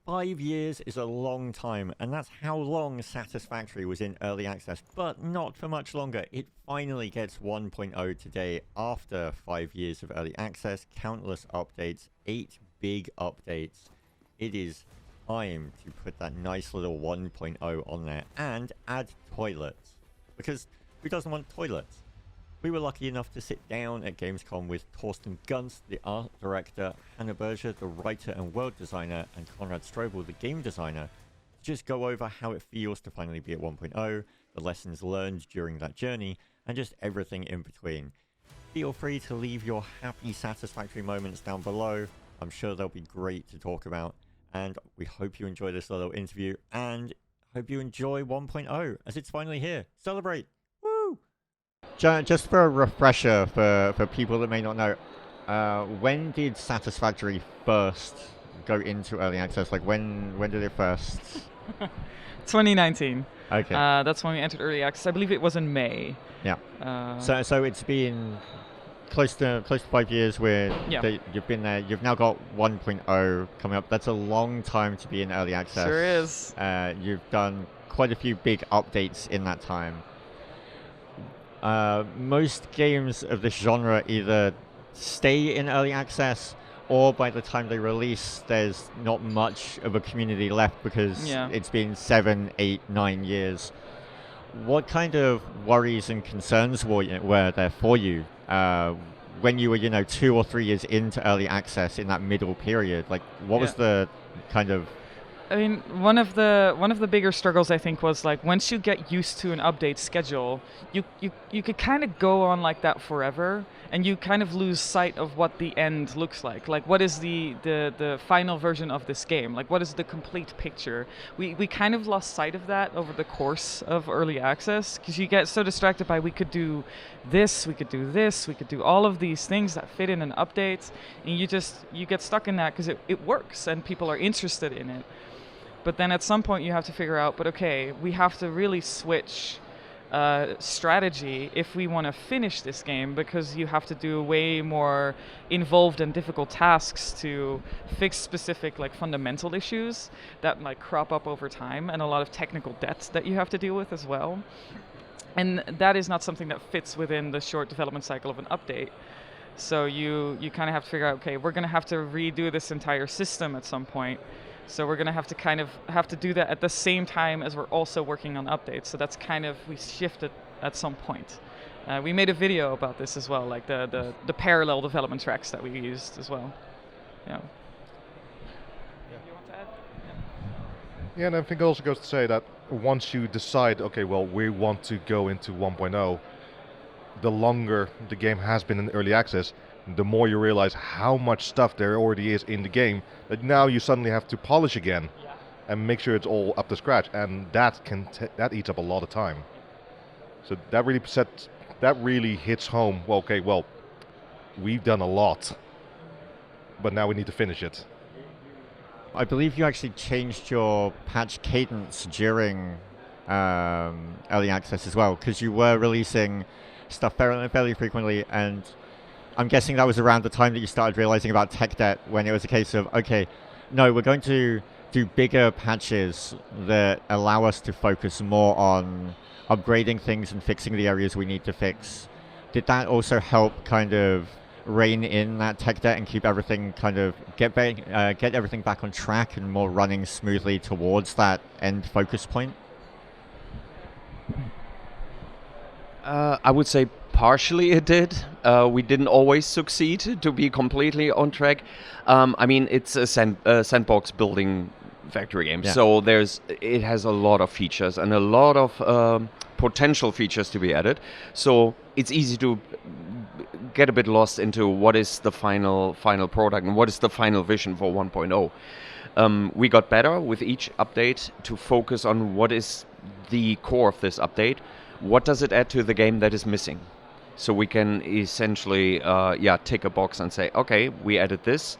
5 years is a long time, and that's how long Satisfactory was in early access, but not for much longer. It finally gets 1.0 today after 5 years of early access, countless updates, 8 big updates. It is time to put that nice little 1.0 on there and add toilets, because who doesn't want toilets? We were lucky enough to sit down at Gamescom with Torsten Gunst, the art director, Hannah Berger, the writer and world designer, and Konrad Strobel, the game designer, to just go over how it feels to finally be at 1.0, the lessons learned during that journey, and just everything in between. Feel free to leave your happy Satisfactory moments down below. I'm sure they'll be great to talk about, and we hope you enjoy this little interview, and hope you enjoy 1.0 as it's finally here. Celebrate! Just for a refresher for people that may not know, when did Satisfactory first go into early access? Like when did it first? 2019. Okay. That's when we entered early access. I believe it was in May. Yeah. So it's been close to 5 years where you've been there. You've now got 1.0 coming up. That's a long time to be in early access. Sure is. You've done quite a few big updates in that time. Most games of this genre either stay in early access, or by the time they release, there's not much of a community left because it's been 7, 8, 9 years. What kind of worries and concerns were there for you when you were, 2 or 3 years into early access in that middle period? Like, what was the kind of... I mean, one of the bigger struggles I think was like once you get used to an update schedule, you could kind of go on like that forever, and you kind of lose sight of what the end looks like. Like, what is the final version of this game? Like, what is the complete picture? We kind of lost sight of that over the course of early access, because you get so distracted by we could do this, we could do this, we could do all of these things that fit in an update, and you get stuck in that because it works and people are interested in it. But then at some point you have to figure out, but okay, we have to really switch strategy if we want to finish this game, because you have to do way more involved and difficult tasks to fix specific like fundamental issues that like crop up over time, and a lot of technical debt that you have to deal with as well. And that is not something that fits within the short development cycle of an update. So you kind of have to figure out, okay, we're going to have to redo this entire system at some point. So we're going to have to do that at the same time as we're also working on updates. So that's kind of, we shifted at some point. We made a video about this as well, like the parallel development tracks that we used as well. Yeah. You want to add? Yeah, and I think it also goes to say that once you decide, okay, well, we want to go into 1.0, the longer the game has been in early access, the more you realize how much stuff there already is in the game that now you suddenly have to polish again and make sure it's all up to scratch, and that eats up a lot of time. So that really hits home. Well, okay, well, we've done a lot, but now we need to finish it. I believe you actually changed your patch cadence during early access as well, because you were releasing stuff fairly frequently, and I'm guessing that was around the time that you started realizing about tech debt, when it was a case of, okay, no, we're going to do bigger patches that allow us to focus more on upgrading things and fixing the areas we need to fix. Did that also help kind of rein in that tech debt and keep everything kind of, get everything back on track and more running smoothly towards that end focus point? I would say partially it did. We didn't always succeed to be completely on track. I mean, it's a sandbox building factory game, so it has a lot of features and a lot of potential features to be added. So it's easy to get a bit lost into what is the final product and what is the final vision for 1.0. We got better with each update to focus on what is the core of this update. What does it add to the game that is missing? So we can essentially, tick a box and say, okay, we added this.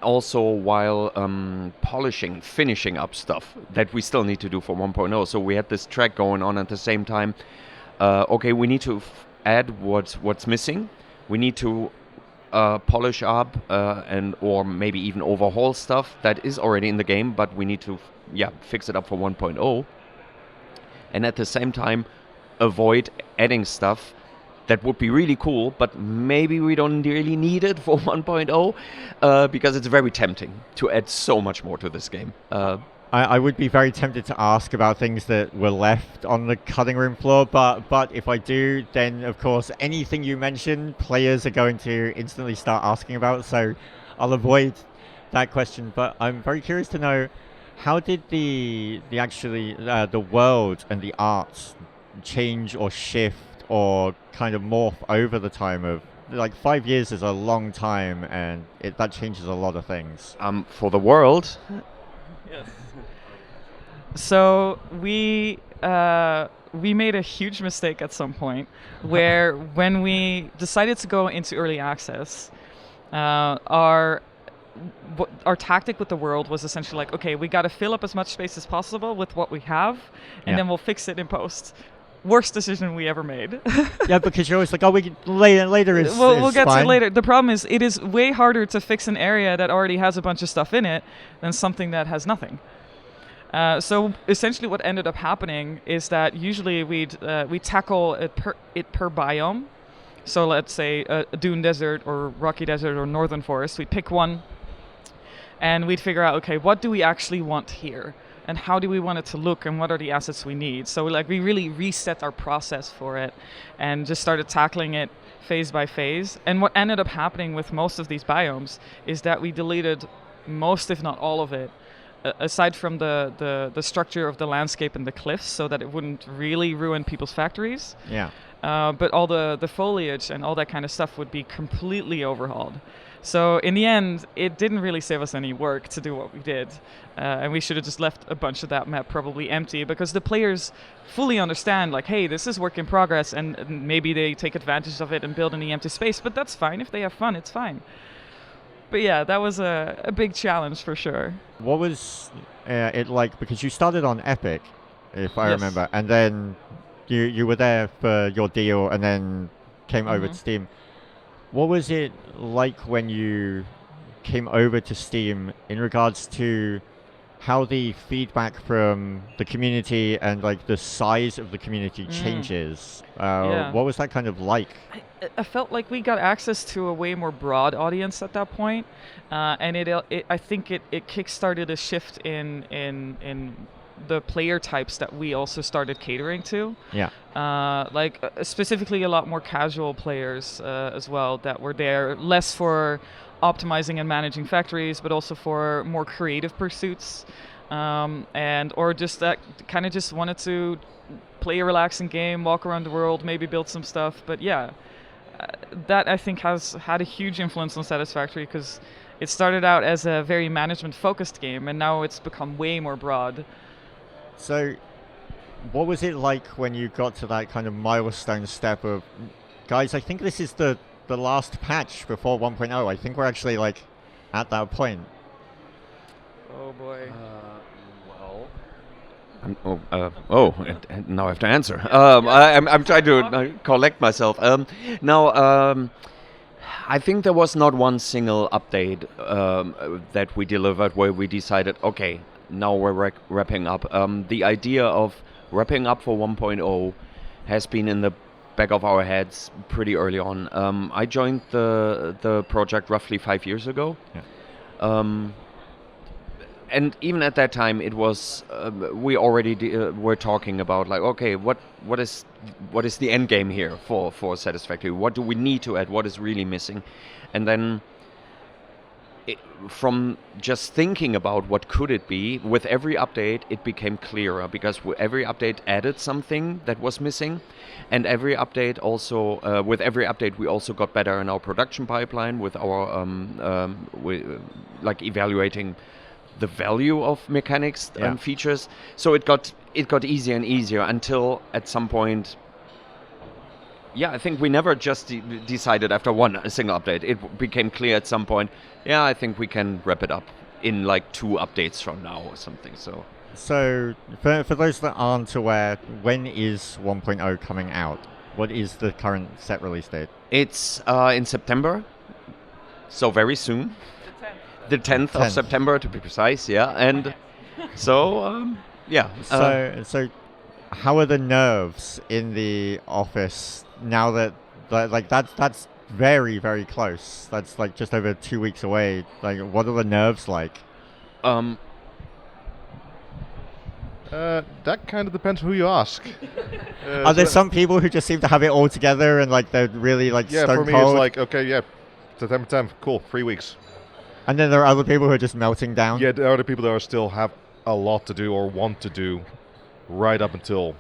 Also, while finishing up stuff that we still need to do for 1.0. So we had this track going on at the same time. Okay, we need to add what's missing. We need to polish up and or maybe even overhaul stuff that is already in the game, but we need to fix it up for 1.0, and at the same time avoid adding stuff that would be really cool, but maybe we don't really need it for 1.0 because it's very tempting to add so much more to this game. I would be very tempted to ask about things that were left on the cutting room floor, but if I do, then of course anything you mention, players are going to instantly start asking about, so I'll avoid that question. But I'm very curious to know, how did the world and the art change or shift or kind of morph over the time of, like, 5 years is a long time, and that changes a lot of things. For the world. Yes. So we made a huge mistake at some point, where when we decided to go into early access, our tactic with the world was essentially like, okay, we got to fill up as much space as possible with what we have, and then we'll fix it in post. Worst decision we ever made. Yeah, because you're always like, oh, later is we'll get fine. to it later. The problem is, it is way harder to fix an area that already has a bunch of stuff in it than something that has nothing. So essentially what ended up happening is that usually we'd tackle it per biome. So let's say a dune desert or rocky desert or northern forest. We'd pick one and we'd figure out, okay, what do we actually want here? And how do we want it to look, and what are the assets we need? So we really reset our process for it and just started tackling it phase by phase. And what ended up happening with most of these biomes is that we deleted most, if not all of it, aside from the structure of the landscape and the cliffs, so that it wouldn't really ruin people's factories. Yeah. But all the foliage and all that kind of stuff would be completely overhauled. So in the end, it didn't really save us any work to do what we did. And we should have just left a bunch of that map probably empty, because the players fully understand, like, hey, this is work in progress, and maybe they take advantage of it and build in the empty space, but that's fine. If they have fun, it's fine. But yeah, that was a big challenge for sure. What was it like? Because you started on Epic, if I Yes. remember, and then you were there for your deal and then came over to Steam. What was it like when you came over to Steam in regards to how the feedback from the community and like the size of the community changes? What was that kind of like? I felt like we got access to a way more broad audience at that point, and I think it kickstarted a shift in the player types that we also started catering to. Yeah. Specifically a lot more casual players as well that were there, less for optimizing and managing factories, but also for more creative pursuits, or just that kind of just wanted to play a relaxing game, walk around the world, maybe build some stuff. But yeah, that I think has had a huge influence on Satisfactory, because it started out as a very management-focused game, and now it's become way more broad. So, what was it like when you got to that kind of milestone step of, guys, I think this is the last patch before 1.0. I think we're actually like at that point. Oh boy. And now I have to answer. I'm trying to collect myself. I think there was not one single update that we delivered where we decided, okay, now we're wrapping up. The idea of wrapping up for 1.0 has been in the back of our heads pretty early on. I joined the project roughly 5 years ago. Yeah. And even at that time, it was we already were talking about, like, okay, what is the end game here for Satisfactory? What do we need to add? What is really missing? And then from just thinking about what could it be, with every update it became clearer, because every update added something that was missing, and every update also with every update we also got better in our production pipeline with our like evaluating the value of mechanics and features. So it got easier and easier until at some point, I think we never just decided after a single update. It became clear at some point, I think we can wrap it up in like 2 updates from now or something. So for those that aren't aware, when is 1.0 coming out? What is the current set release date? It's in September. so very soon. The 10th of 10th. September to be precise, yeah. And so, yeah. So how are the nerves in the office now that like that's very, very close? That's like just over 2 weeks away. Like, what are the nerves like? That kind of depends who you ask. Are there some people who just seem to have it all together and like they're really like Yeah, stone for me cold? it's like, okay, yeah, September 10th, cool, 3 weeks. And then there are other people who are just melting down. Yeah, there are the people that are still have a lot to do or want to do right up until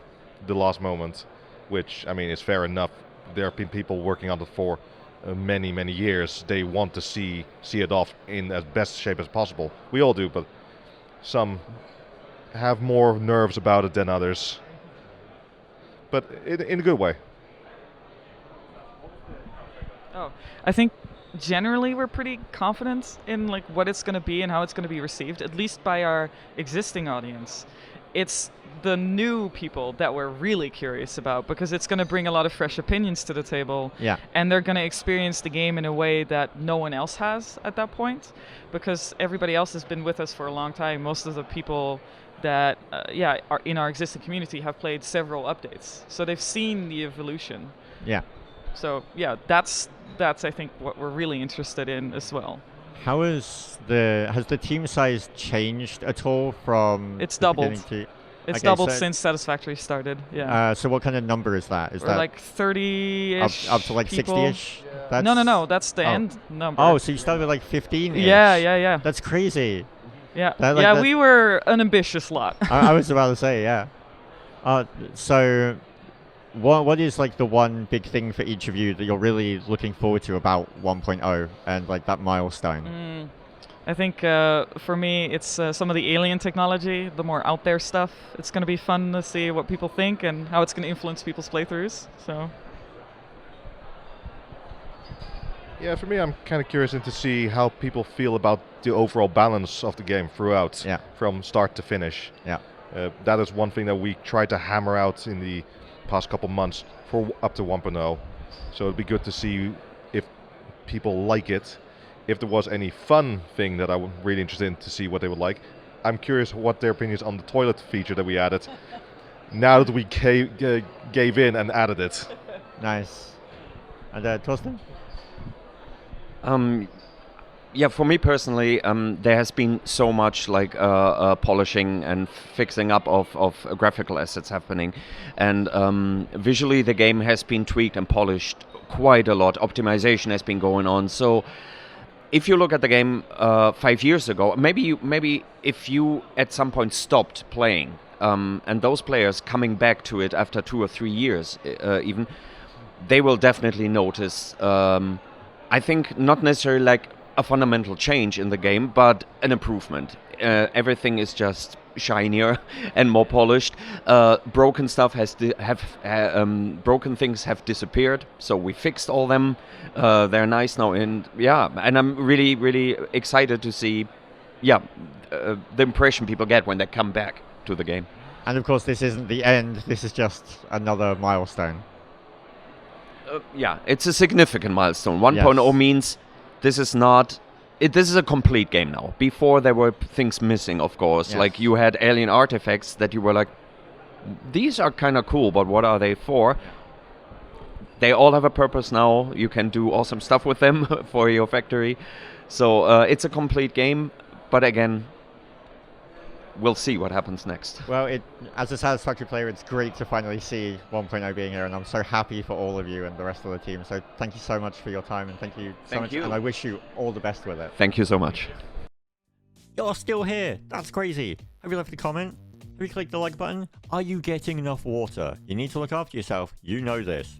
the last moment, which, I mean, is fair enough. There have been people working on it for many, many years. They want to see it off in as best shape as possible. We all do, but some have more nerves about it than others. But in a good way. Oh, I think generally we're pretty confident in like what it's going to be and how it's going to be received, at least by our existing audience. It's the new people that we're really curious about, because it's going to bring a lot of fresh opinions to the table. Yeah. And they're going to experience the game in a way that no one else has at that point, because everybody else has been with us for a long time. Most of the people that are in our existing community have played several updates, so they've seen the evolution. Yeah. So yeah, that's I think what we're really interested in as well. How has the team size changed at all from It's the doubled. beginning to? It's Okay, doubled so- since Satisfactory started. Yeah. So what kind of number is that? Is We're that like 30-ish up to like people. 60-ish? That's, No, that's the oh. end number. Oh, so you started with like 15-ish? Yeah. That's crazy. Yeah, that- we were an ambitious lot. I was about to say, yeah. So what is like the one big thing for each of you that you're really looking forward to about 1.0 and like that milestone? I think for me, it's some of the alien technology, the more out there stuff. It's going to be fun to see what people think and how it's going to influence people's playthroughs. So. Yeah, for me, I'm kind of curious to see how people feel about the overall balance of the game throughout, Yeah. from start to finish. Yeah. That is one thing that we tried to hammer out in the past couple months for up to 1.0. So it'd be good to see if people like it. If there was any fun thing that I'm really interested in to see what they would like. I'm curious what their opinion is on the toilet feature that we added. Now that we gave in and added it. Nice. And Torsten? Yeah, for me personally, there has been so much like polishing and fixing up of graphical assets happening, and visually the game has been tweaked and polished quite a lot. Optimization has been going on. So if you look at the game 5 years ago, maybe if you at some point stopped playing, and those players coming back to it after 2 or 3 years, even, they will definitely notice. I think not necessarily like a fundamental change in the game, but an improvement. Everything is just shinier and more polished. Broken stuff broken things have disappeared, so we fixed all them. They're nice now, and I'm really, really excited to see, the impression people get when they come back to the game. And of course, this isn't the end. This is just another milestone. It's a significant milestone. 1.0 Yes. means this is not. This is a complete game now. Before there were things missing, of course. Yes. Like you had alien artifacts that you were like, these are kind of cool, but what are they for? They all have a purpose now. You can do awesome stuff with them for your factory. So it's a complete game, but again, we'll see what happens next. Well, as a Satisfactory player, it's great to finally see 1.0 being here, and I'm so happy for all of you and the rest of the team. So thank you so much for your time, and thank you so Thank much, you. and I wish you all the best with it. Thank you so much. You're still here. That's crazy. Have you left a comment? Have you clicked the like button? Are you getting enough water? You need to look after yourself. You know this.